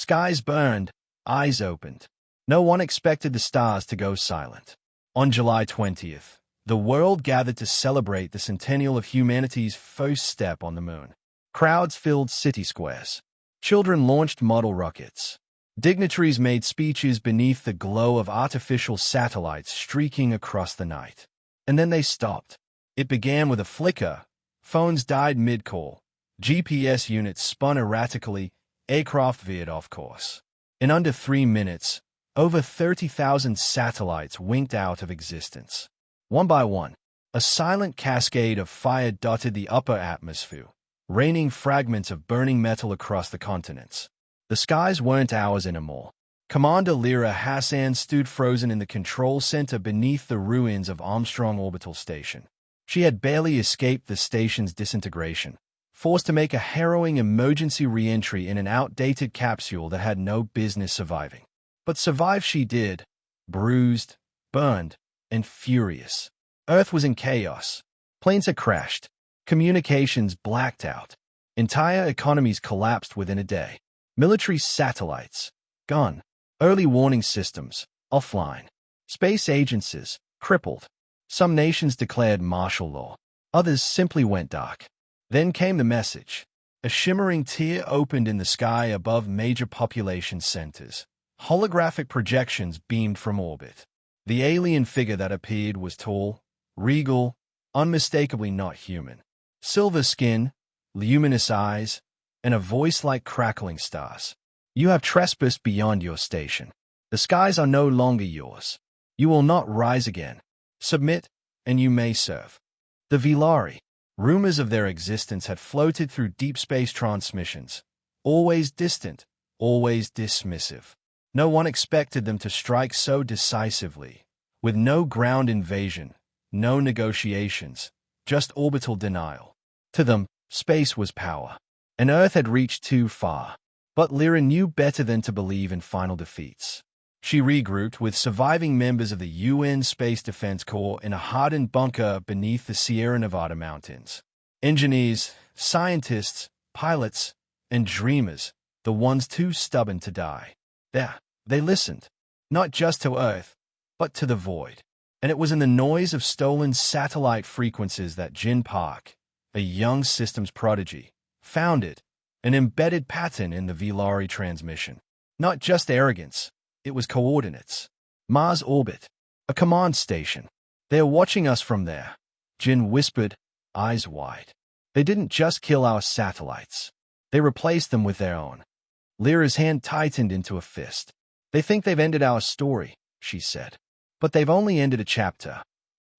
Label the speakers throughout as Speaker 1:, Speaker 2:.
Speaker 1: Skies burned, eyes opened. No one expected the stars to go silent. On July 20th, the world gathered to celebrate the centennial of humanity's first step on the moon. Crowds filled city squares. Children launched model rockets. Dignitaries made speeches beneath the glow of artificial satellites streaking across the night. And then they stopped. It began with a flicker. Phones died mid-call. GPS units spun erratically. Aircraft veered off course. In under 3 minutes, over 30,000 satellites winked out of existence. One by one, a silent cascade of fire dotted the upper atmosphere, raining fragments of burning metal across the continents. The skies weren't ours anymore. Commander Lyra Hassan stood frozen in the control center beneath the ruins of Armstrong Orbital Station. She had barely escaped the station's disintegration, forced to make a harrowing emergency re-entry in an outdated capsule that had no business surviving. But survive she did, bruised, burned, and furious. Earth was in chaos. Planes had crashed. Communications blacked out. Entire economies collapsed within a day. Military satellites, gone. Early warning systems, offline. Space agencies, crippled. Some nations declared martial law. Others simply went dark. Then came the message. A shimmering tear opened in the sky above major population centers. Holographic projections beamed from orbit. The alien figure that appeared was tall, regal, unmistakably not human. Silver skin, luminous eyes, and a voice like crackling stars. You have trespassed beyond your station. The skies are no longer yours. You will not rise again. Submit, and you may serve. The Vilari. Rumors of their existence had floated through deep space transmissions. Always distant, always dismissive. No one expected them to strike so decisively. With no ground invasion, no negotiations, just orbital denial. To them, space was power. And Earth had reached too far. But Lyra knew better than to believe in final defeats. She regrouped with surviving members of the UN Space Defense Corps in a hardened bunker beneath the Sierra Nevada mountains. Engineers, scientists, pilots, and dreamers, the ones too stubborn to die. There, they listened, not just to Earth, but to the void. And it was in the noise of stolen satellite frequencies that Jin Park, a young systems prodigy, found it, an embedded pattern in the Vilari transmission. Not just arrogance, it was coordinates. Mars orbit, a command station. They're watching us from there, Jin whispered, eyes wide. They didn't just kill our satellites. They replaced them with their own. Lyra's hand tightened into a fist. They think they've ended our story, she said. But they've only ended a chapter.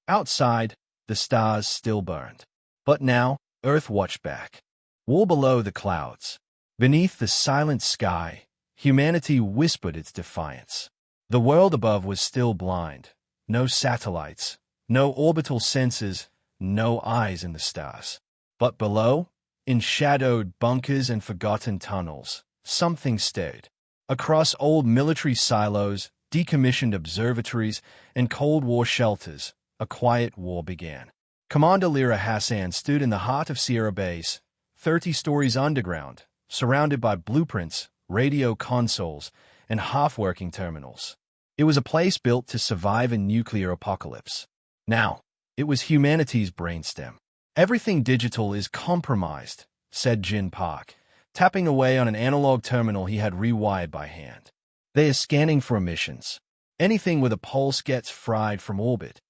Speaker 1: Outside, the stars still burned. But now, Earth watched back. War below the clouds. Beneath the silent sky, humanity whispered its defiance. The world above was still blind. No satellites, no orbital sensors, no eyes in the stars. But below, in shadowed bunkers and forgotten tunnels, something stirred. Across old military silos, decommissioned observatories, and Cold War shelters, a quiet war began. Commander Lyra Hassan stood in the heart of Sierra Base, 30 stories underground, surrounded by blueprints, radio consoles, and half-working terminals. It was a place built to survive a nuclear apocalypse. Now, it was humanity's brainstem. Everything digital is compromised, said Jin Park, tapping away on an analog terminal he had rewired by hand. They are scanning for emissions. Anything with a pulse gets fried from orbit.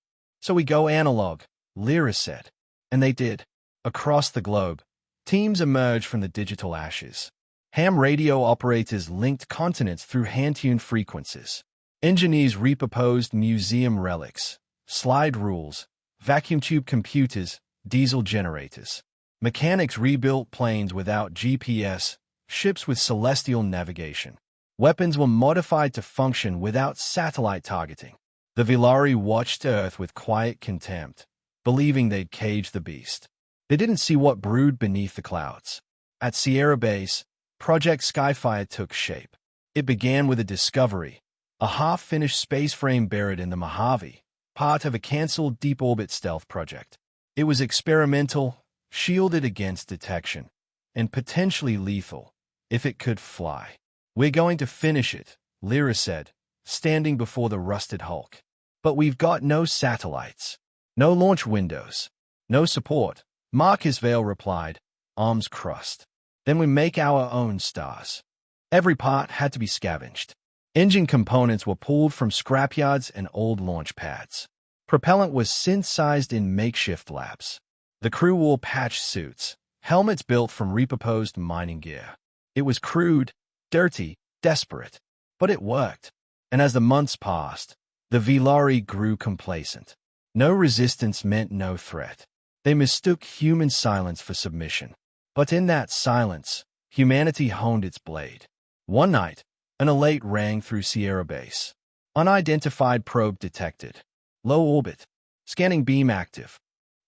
Speaker 1: So we go analog, Lyra said. And they did. Across the globe, teams emerged from the digital ashes. Ham radio operators linked continents through hand-tuned frequencies. Engineers repurposed museum relics, slide rules, vacuum tube computers, diesel generators. Mechanics rebuilt planes without GPS, ships with celestial navigation. Weapons were modified to function without satellite targeting. The Vilari watched Earth with quiet contempt, believing they'd caged the beast. They didn't see what brewed beneath the clouds. At Sierra Base, Project Skyfire took shape. It began with a discovery, a half-finished space frame buried in the Mojave, part of a cancelled deep-orbit stealth project. It was experimental, shielded against detection, and potentially lethal, if it could fly. We're going to finish it, Lyra said, standing before the rusted hulk. But we've got no satellites, no launch windows, no support, Marcus Vale replied, arms crossed. Then we make our own stars. Every part had to be scavenged. Engine components were pulled from scrapyards and old launch pads. Propellant was synthesized in makeshift labs. The crew wore patch suits, helmets built from repurposed mining gear. It was crude, dirty, desperate, but it worked. And as the months passed, the Vilari grew complacent. No resistance meant no threat. They mistook human silence for submission. But in that silence, humanity honed its blade. One night, an alert rang through Sierra Base. Unidentified probe detected. Low orbit. Scanning beam active.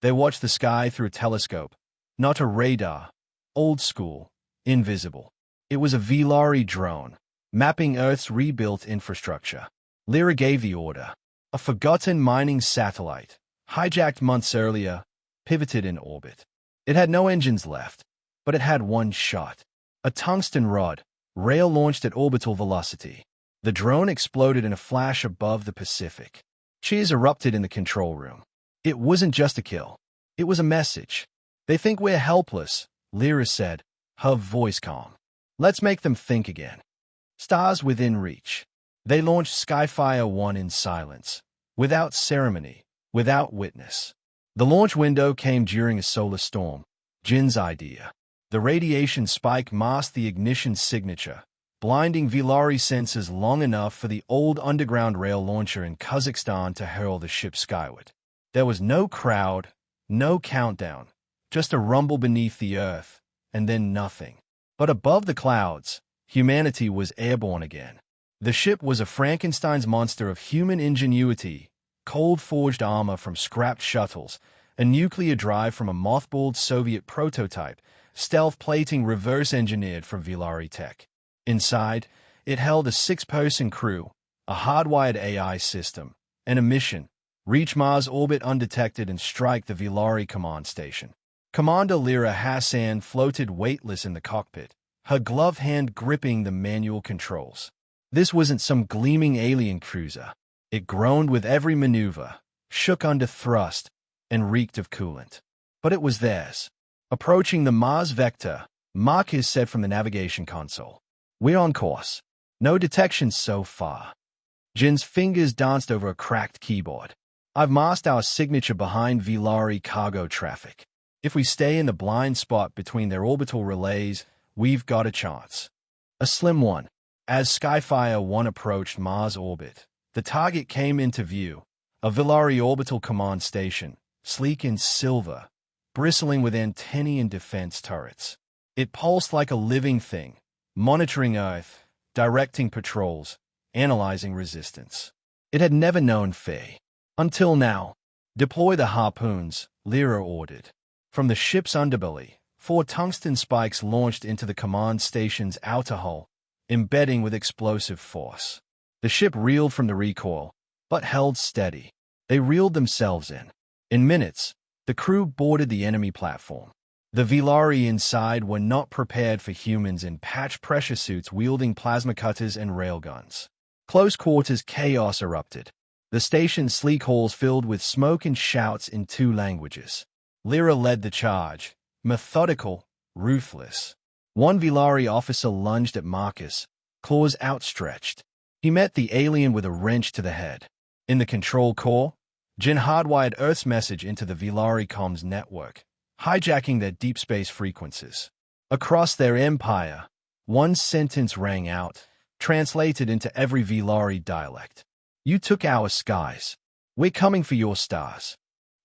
Speaker 1: They watched the sky through a telescope. Not a radar. Old school. Invisible. It was a Vilari drone, mapping Earth's rebuilt infrastructure. Lyra gave the order. A forgotten mining satellite, hijacked months earlier, pivoted in orbit. It had no engines left, but it had one shot. A tungsten rod, rail-launched at orbital velocity. The drone exploded in a flash above the Pacific. Cheers erupted in the control room. It wasn't just a kill. It was a message. They think we're helpless, Lyra said, her voice calm. Let's make them think again. Stars within reach. They launched Skyfire 1 in silence, without ceremony, without witness. The launch window came during a solar storm, Jin's idea. The radiation spike masked the ignition signature, blinding Vilari sensors long enough for the old underground rail launcher in Kazakhstan to hurl the ship skyward. There was no crowd, no countdown, just a rumble beneath the earth, and then nothing. But above the clouds, humanity was airborne again. The ship was a Frankenstein's monster of human ingenuity, cold-forged armor from scrapped shuttles, a nuclear drive from a mothballed Soviet prototype, stealth plating reverse-engineered from Vilari tech. Inside, it held a 6-person crew, a hardwired AI system, and a mission: reach Mars orbit undetected and strike the Vilari command station. Commander Lyra Hassan floated weightless in the cockpit, her gloved hand gripping the manual controls. This wasn't some gleaming alien cruiser. It groaned with every maneuver, shook under thrust, and reeked of coolant. But it was theirs. Approaching the Mars vector, Marcus said from the navigation console, "We're on course. No detection so far." Jin's fingers danced over a cracked keyboard. "I've masked our signature behind Vilari cargo traffic. If we stay in the blind spot between their orbital relays, we've got a chance." A slim one. As Skyfire 1 approached Mars orbit, the target came into view, a Vilari orbital command station, sleek in silver, bristling with antennae and defense turrets. It pulsed like a living thing, monitoring Earth, directing patrols, analyzing resistance. It had never known fear. Until now. "Deploy the harpoons," Lyra ordered. From the ship's underbelly, 4 tungsten spikes launched into the command station's outer hull, embedding with explosive force. The ship reeled from the recoil, but held steady. They reeled themselves in. In minutes, the crew boarded the enemy platform. The Vilari inside were not prepared for humans in patch pressure suits wielding plasma cutters and railguns. Close quarters chaos erupted. The station's sleek halls filled with smoke and shouts in 2 languages. Lyra led the charge, methodical, ruthless. One Vilari officer lunged at Marcus, claws outstretched. He met the alien with a wrench to the head. In the control core, Jin hardwired Earth's message into the Vilari comms network, hijacking their deep space frequencies. Across their empire, one sentence rang out, translated into every Vilari dialect. "You took our skies. We're coming for your stars."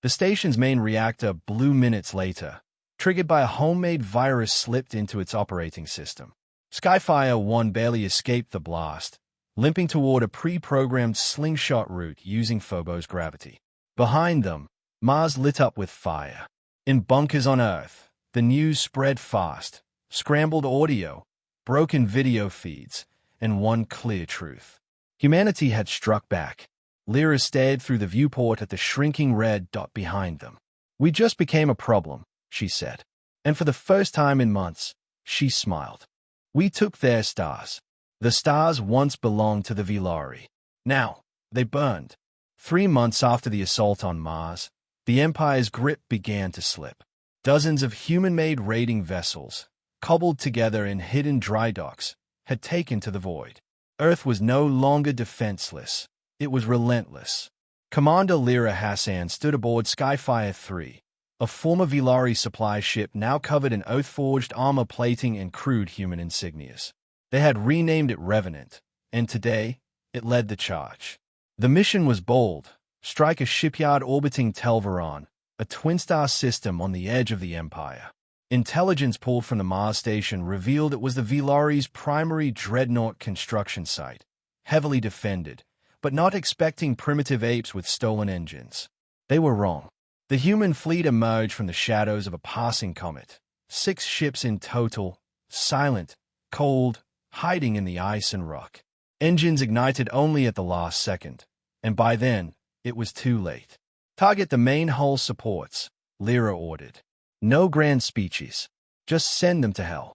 Speaker 1: The station's main reactor blew minutes later, triggered by a homemade virus slipped into its operating system. Skyfire 1 barely escaped the blast, limping toward a pre-programmed slingshot route using Phobos gravity. Behind them, Mars lit up with fire. In bunkers on Earth, the news spread fast, scrambled audio, broken video feeds, and one clear truth. Humanity had struck back. Lyra stared through the viewport at the shrinking red dot behind them. "We just became a problem," she said. And for the first time in months, she smiled. "We took their stars. The stars once belonged to the Vilari. Now, they burned. 3 months after the assault on Mars, the Empire's grip began to slip. Dozens of human-made raiding vessels, cobbled together in hidden dry docks, had taken to the void. Earth was no longer defenseless. It was relentless. Commander Lyra Hassan stood aboard Skyfire 3, a former Vilari supply ship now covered in oath-forged armor plating and crude human insignias. They had renamed it Revenant, and today, it led the charge. The mission was bold: strike a shipyard orbiting Telvaron, a twin-star system on the edge of the Empire. Intelligence pulled from the Mars station revealed it was the Vilari's primary dreadnought construction site, heavily defended, but not expecting primitive apes with stolen engines. They were wrong. The human fleet emerged from the shadows of a passing comet. 6 ships in total, silent, cold, hiding in the ice and rock. Engines ignited only at the last second, and by then, it was too late. Target the main hull supports, Lyra ordered. No grand speeches. Just send them to hell.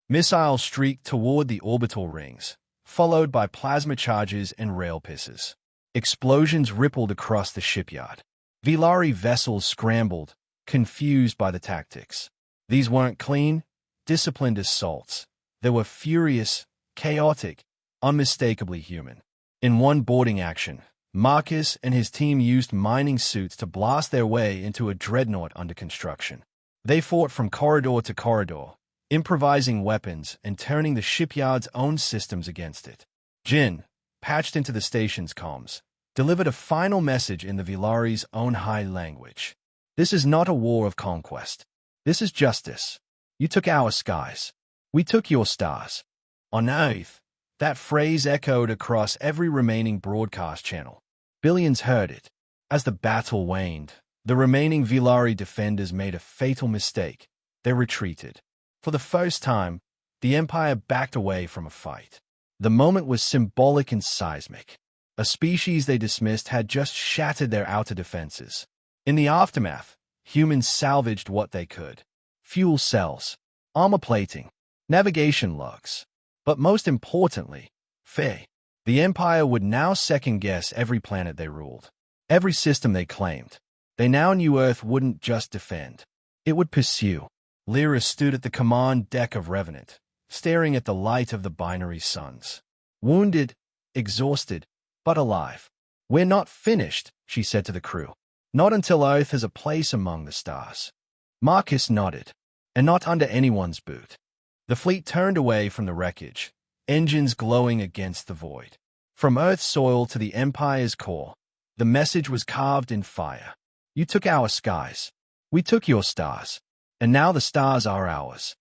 Speaker 1: Missiles streaked toward the orbital rings, followed by plasma charges and rail pisses. Explosions rippled across the shipyard. Vilari vessels scrambled, confused by the tactics. These weren't clean, disciplined assaults. They were furious, chaotic, unmistakably human. In one boarding action, Marcus and his team used mining suits to blast their way into a dreadnought under construction. They fought from corridor to corridor, improvising weapons and turning the shipyard's own systems against it. Jin, patched into the station's comms, delivered a final message in the Vilari's own high language. This is not a war of conquest. This is justice. You took our skies. We took your stars. On Earth, that phrase echoed across every remaining broadcast channel. Billions heard it. As the battle waned, the remaining Vilari defenders made a fatal mistake. They retreated. For the first time, the Empire backed away from a fight. The moment was symbolic and seismic. A species they dismissed had just shattered their outer defenses. In the aftermath, humans salvaged what they could: fuel cells, armor plating, navigation logs. But most importantly, Faye. The Empire would now second-guess every planet they ruled, every system they claimed. They now knew Earth wouldn't just defend. It would pursue. Lyra stood at the command deck of Revenant, staring at the light of the binary suns. Wounded, exhausted, but alive. "We're not finished," she said to the crew. "Not until Earth has a place among the stars." Marcus nodded. "And not under anyone's boot." The fleet turned away from the wreckage, engines glowing against the void. From Earth's soil to the Empire's core, the message was carved in fire. You took our skies. We took your stars. And now the stars are ours.